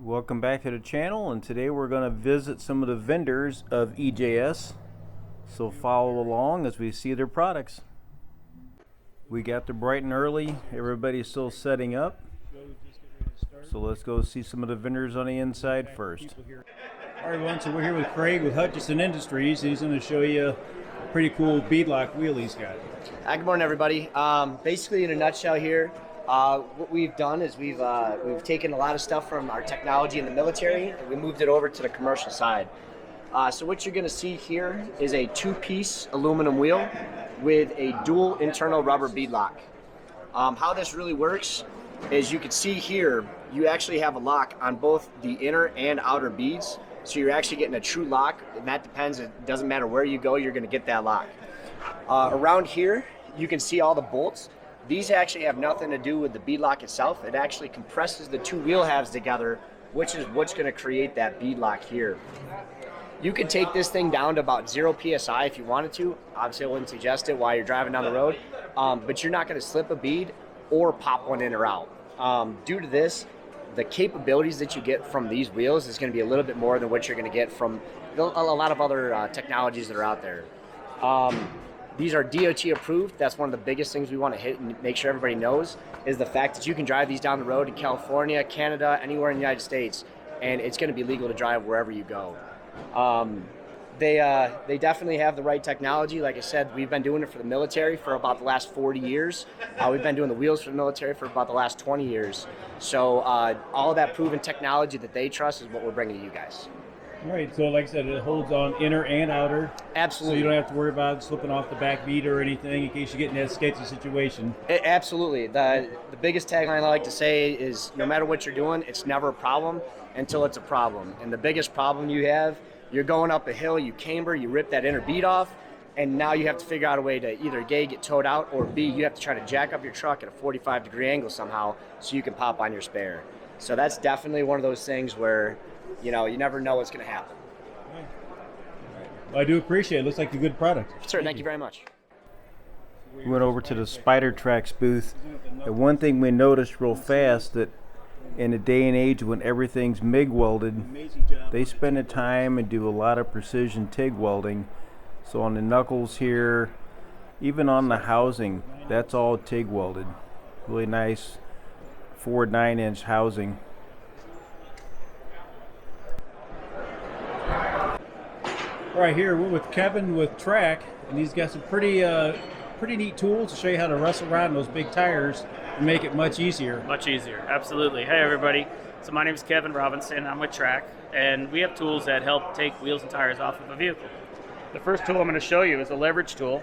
Welcome back to the channel, and today we're going to visit some of the vendors of EJS, so follow along as we see their products. We got there bright and early, everybody's still setting up, so let's go see some of the vendors on the inside first. Alright everyone, so we're here with Craig with Hutchinson Industries, and he's going to show you a pretty cool beadlock wheel he's got. Hi, good morning everybody. Basically in a nutshell here, what we've done is we've taken a lot of stuff from our technology in the military and we moved it over to the commercial side. So what you're going to see here is a two-piece aluminum wheel with a dual internal rubber beadlock. How this really works is you can see here, you actually have a lock on both the inner and outer beads. So you're actually getting a true lock, and that depends, it doesn't matter where you go, you're going to get that lock. Around here, you can see all the bolts. These actually have nothing to do with the beadlock itself. It actually compresses the two wheel halves together, which is what's going to create that beadlock here. You could take this thing down to about 0 psi if you wanted to. Obviously, I wouldn't suggest it while you're driving down the road, but you're not going to slip a bead or pop one in or out. Due to this, the capabilities that you get from these wheels is going to be a little bit more than what you're going to get from a lot of other technologies that are out there. These are DOT approved. That's one of the biggest things we want to hit and make sure everybody knows is the fact that you can drive these down the road in California, Canada, anywhere in the United States, and it's going to be legal to drive wherever you go. They definitely have the right technology. Like I said, we've been doing it for the military for about the last 40 years. We've been doing the wheels for the military for about the last 20 years. So all of that proven technology that they trust is what we're bringing to you guys. All right, so like I said, it holds on inner and outer. Absolutely. So you don't have to worry about slipping off the back bead or anything in case you get in that sketchy situation. Absolutely. The biggest tagline I like to say is no matter what you're doing, it's never a problem until it's a problem. And the biggest problem you have, you're going up a hill, you camber, you rip that inner bead off, and now you have to figure out a way to either A, get towed out, or B, you have to try to jack up your truck at a 45-degree angle somehow so you can pop on your spare. So that's definitely one of those things where, you know, you never know what's going to happen. All right. Well, I do appreciate it. Looks like a good product. Sir, thank you very much. We went over to the Spidertrax booth, and one thing we noticed real fast that in a day and age when everything's MIG welded, they spend the time and do a lot of precision TIG welding. So on the knuckles here, even on the housing, that's all TIG welded. Really nice 4 9-inch housing. All right, here we're with Kevin with Trac, and he's got some pretty neat tools to show you how to wrestle around those big tires and make it much easier. Much easier, absolutely. Hey everybody, so my name is Kevin Robinson, I'm with Trac, and we have tools that help take wheels and tires off of a vehicle. The first tool I'm going to show you is a leverage tool,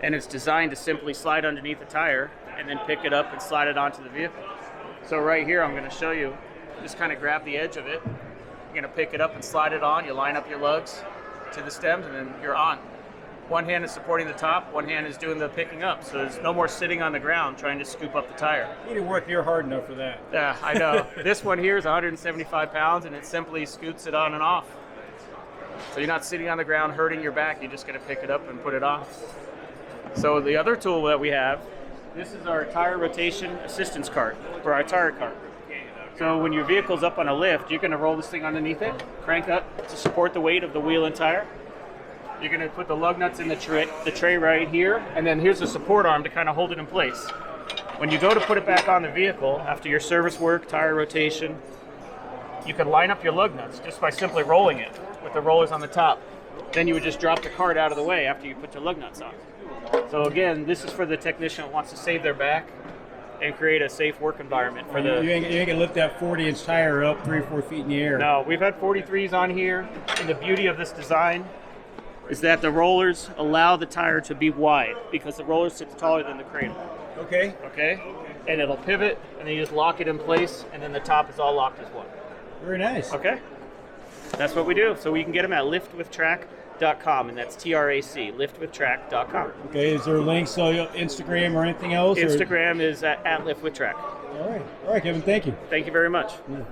and it's designed to simply slide underneath the tire and then pick it up and slide it onto the vehicle. So right here I'm going to show you, just kind of grab the edge of it, you're going to pick it up and slide it on, you line up your lugs to the stems, and then you're on. One hand is supporting the top, one hand is doing the picking up, so there's no more sitting on the ground trying to scoop up the tire. You didn't work near hard enough for that. Yeah, I know. This one here is 175 pounds, and it simply scoots it on and off. So you're not sitting on the ground hurting your back, you're just going to pick it up and put it off. So the other tool that we have, this is our tire rotation assistance cart for our tire cart. So when your vehicle's up on a lift, you're going to roll this thing underneath it, crank up to support the weight of the wheel and tire. You're going to put the lug nuts in the tray right here, and then here's a support arm to kind of hold it in place. When you go to put it back on the vehicle, after your service work, tire rotation, you can line up your lug nuts just by simply rolling it with the rollers on the top. Then you would just drop the cart out of the way after you put your lug nuts on. So again, this is for the technician that wants to save their back and create a safe work environment for the... You ain't going to lift that 40-inch tire up 3 or 4 feet in the air. No, we've had 43s on here, and the beauty of this design is that the rollers allow the tire to be wide because the roller sits taller than the cradle. Okay. Okay? And it'll pivot, and then you just lock it in place, and then the top is all locked as one. Very nice. Okay? That's what we do. So we can get them at liftwithtrac.com, and that's TRAC, liftwithtrac.com. Okay, is there links, so Instagram or anything else? Instagram is at liftwithtrac. All right, Kevin, thank you. Thank you very much. Yeah.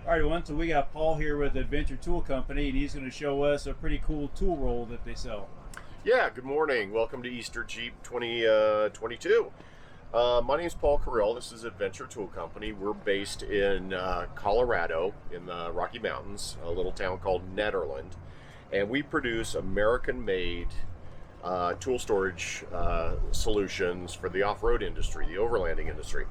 All All right, so we got Paul here with Adventure Tool Company, and he's going to show us a pretty cool tool roll that they sell. Yeah, good morning. Welcome to Easter Jeep 2022. My name is Paul Carrill. This is Adventure Tool Company. We're based in Colorado in the Rocky Mountains, a little town called Nederland. And we produce American-made tool storage solutions for the off-road industry, the overlanding industry.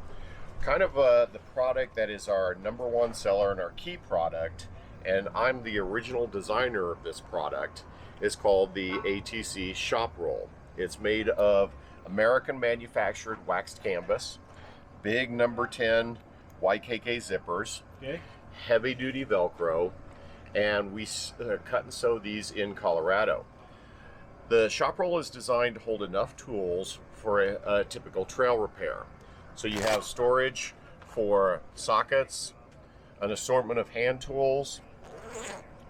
Kind of the product that is our #1 seller and our key product, and I'm the original designer of this product, is called the ATC Shop Roll. It's made of American manufactured waxed canvas, big number 10 YKK zippers, okay, heavy duty Velcro, and we cut and sew these in Colorado. The shop roll is designed to hold enough tools for a typical trail repair. So you have storage for sockets, an assortment of hand tools,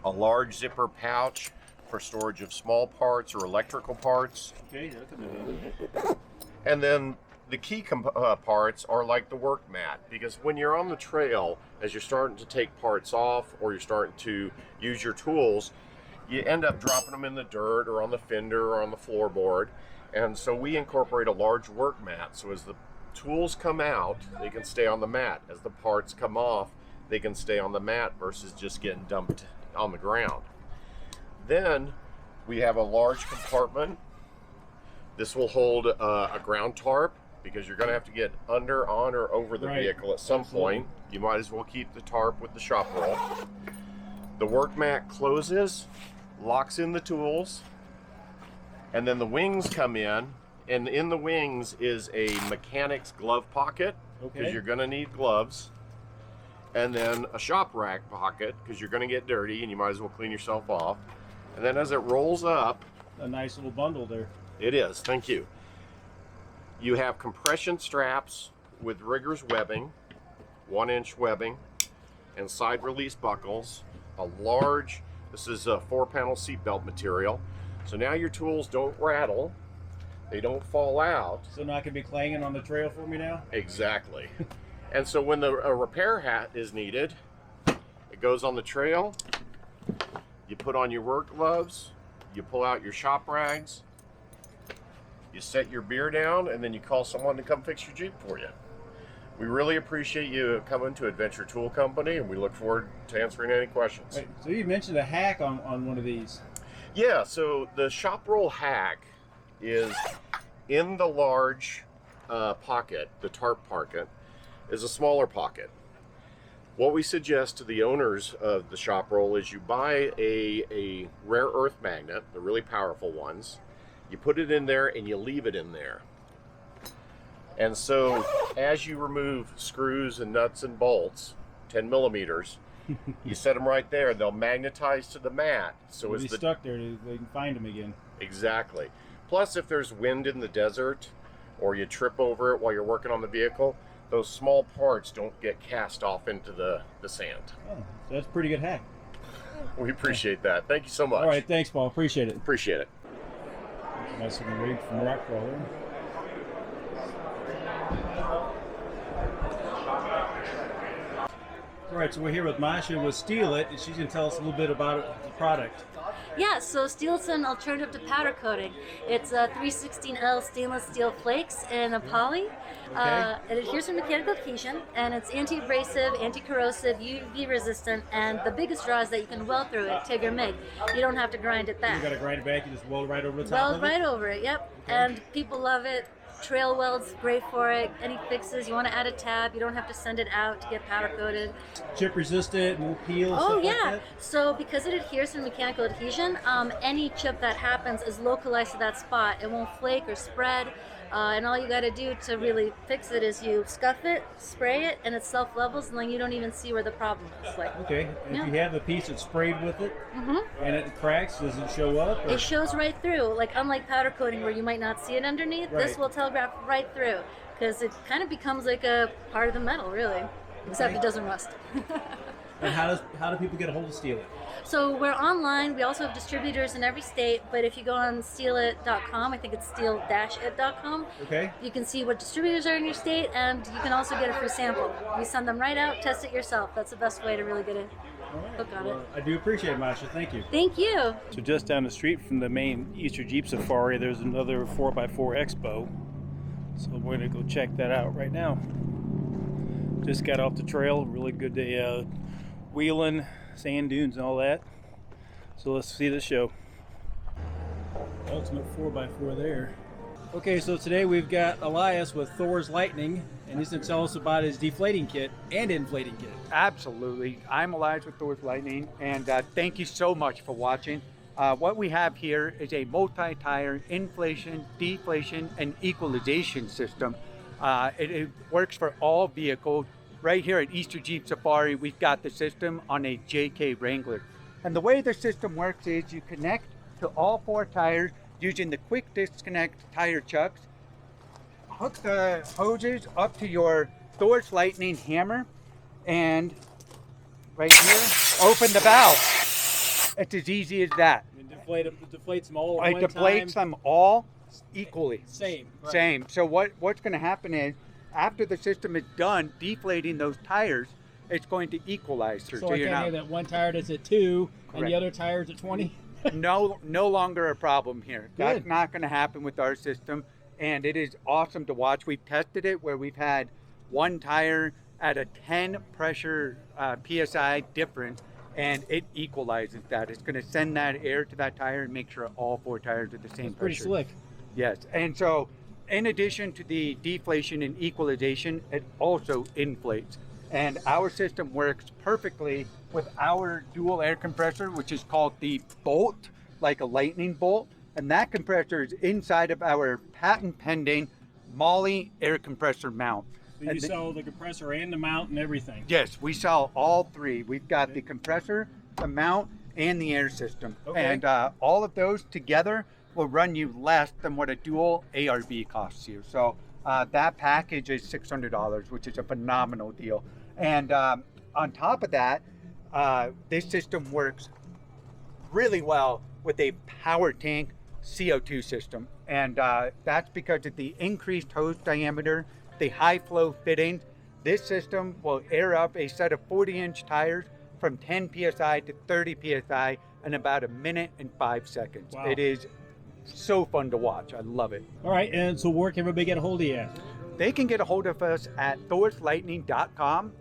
a large zipper pouch for storage of small parts or electrical parts. Okay, that's amazing. And then the key parts are like the work mat, because when you're on the trail, as you're starting to take parts off or you're starting to use your tools, you end up dropping them in the dirt or on the fender or on the floorboard. And so we incorporate a large work mat, so as the tools come out, they can stay on the mat. As the parts come off, they can stay on the mat versus just getting dumped on the ground. Then we have a large compartment. This will hold a ground tarp, because you're going to have to get under, on, or over the vehicle at some point. You might as well keep the tarp with the shop roll. The work mat closes, locks in the tools, and then the wings come in, and in the wings is a mechanic's glove pocket, because you're going to need gloves, and then a shop rack pocket, because you're going to get dirty and you might as well clean yourself off. And then as it rolls up, a nice little bundle there. It is, thank you. You have compression straps with riggers webbing, 1-inch webbing, and side release buckles. A large, this is a 4-panel seatbelt material. So now your tools don't rattle, they don't fall out. So not gonna be clanging on the trail for me now? Exactly. And so when a repair hat is needed, it goes on the trail, you put on your work gloves, you pull out your shop rags, you set your beer down, and then you call someone to come fix your Jeep for you. We really appreciate you coming to Adventure Tool Company, and we look forward to answering any questions. Right, so you mentioned a hack on one of these. Yeah, so the shop roll hack is in the large pocket, the tarp pocket, is a smaller pocket. What we suggest to the owners of the shop roll is you buy a rare earth magnet, the really powerful ones. You put it in there and you leave it in there. And so as you remove screws and nuts and bolts, 10 millimeters, you set them right there. They'll magnetize to the mat. So They'll be stuck there, they can find them again. Exactly. Plus, if there's wind in the desert or you trip over it while you're working on the vehicle, those small parts don't get cast off into the sand. Oh, so that's a pretty good hack. We appreciate that. Thank you so much. All right, thanks, Paul. Appreciate it. Appreciate it. Nice looking rig from Rock Crawler. All right, so we're here with Masha with Steal It, and she's going to tell us a little bit about the product. Yeah, so Steal It's an alternative to powder coating. It's a 316L stainless steel flakes in a poly. It adheres to mechanical adhesion, and it's anti-abrasive, anti-corrosive, UV resistant, and the biggest draw is that you can weld through it, TIG or MIG. You don't have to grind it back. You got to grind it back, you just weld right over the top Weld of it? right over it, yep. Okay. And people love it. Trail weld's great for it. Any fixes, you want to add a tab, you don't have to send it out to get powder coated. Chip resistant, won't peel, oh stuff yeah, like that? So because it adheres to mechanical adhesion, any chip that happens is localized to that spot. It won't flake or spread. And all you got to do to really fix it is you scuff it, spray it, and it self-levels, and then you don't even see where the problem is. Okay, if you have a piece that's sprayed with it, and it cracks, does it show up? Or? It shows right through. Like unlike powder coating where you might not see it underneath, this will telegraph right through, because it kind of becomes like a part of the metal, really. Except it doesn't rust. And how do people get a hold of Steal It? So we're online. We also have distributors in every state, but if you go on stealit.com, I think it's steal-it.com, Okay. you can see what distributors are in your state, and you can also get a free sample. We send them right out, test it yourself. That's the best way to really get a hook on it. I do appreciate it, Masha. Thank you. Thank you. So just down the street from the main Easter Jeep Safari, there's another 4x4 Expo. So we're going to go check that out right now. Just got off the trail. Really good day wheeling, sand dunes and all that. So let's see the show. Ultimate 4x4 there. Okay, so today we've got Elias with Thors Lightning, and he's going to tell us about his deflating kit and inflating kit. Absolutely. I'm Elias with Thors Lightning, and thank you so much for watching. What we have here is a multi-tire inflation, deflation, and equalization system. It works for all vehicles. Right here at Easter Jeep Safari, we've got the system on a JK Wrangler. And the way the system works is you connect to all 4 tires using the quick disconnect tire chucks, hook the hoses up to your Thors Lightning hammer, and right here, open the valve. It's as easy as that. It deflates them all at It one deflates time. them all equally. Same. Right. Same. So what's going to happen is, after the system is done deflating those tires, it's going to equalize through. So I can't hear that one tire is at 2 and Correct. the other tire is at 20? no longer a problem here. Good. That's not going to happen with our system, and it is awesome to watch. We've tested it where we've had one tire at a 10 pressure PSI difference, and it equalizes that. It's going to send that air to that tire and make sure all 4 tires are the same It's pretty pressure. slick. Yes, and so in addition to the deflation and equalization, it also inflates. And our system works perfectly with our dual air compressor, which is called the Bolt, like a lightning bolt. And that compressor is inside of our patent pending Molly air compressor mount. So you sell the compressor and the mount and everything. Yes, we sell all 3. We've got the compressor, the mount, and the air system. Okay. And all of those together will run you less than what a dual ARB costs you. So that package is $600, which is a phenomenal deal. And on top of that, this system works really well with a power tank CO2 system. And that's because of the increased hose diameter, the high flow fittings. This system will air up a set of 40-inch tires from 10 PSI to 30 PSI in about 1 minute and 5 seconds. Wow. It is so fun to watch. I love it. All right, and so where can everybody get a hold of you at? They can get a hold of us at thorslightning.com.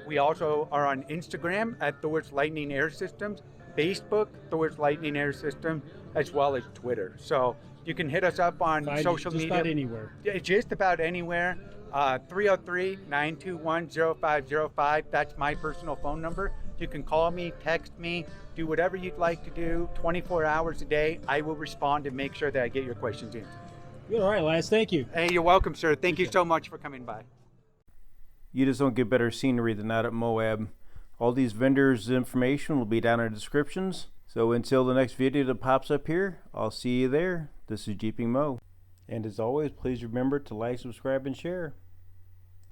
We also are on Instagram at Thors Lightning Air Systems, Facebook, Thors Lightning Air System, as well as Twitter. So you can hit us up on social just media. about anywhere. Yeah, just about anywhere. 303-921-0505. That's my personal phone number. You can call me, text me, do whatever you'd like to do 24 hours a day. I will respond and make sure that I get your questions answered. Good. All right, Elias, thank you. Hey, you're welcome, sir. Thank you so much for coming by. You just don't get better scenery than that at Moab. All these vendors' information will be down in the descriptions. So until the next video that pops up here, I'll see you there. This is Jeepingmo. And as always, please remember to like, subscribe, and share.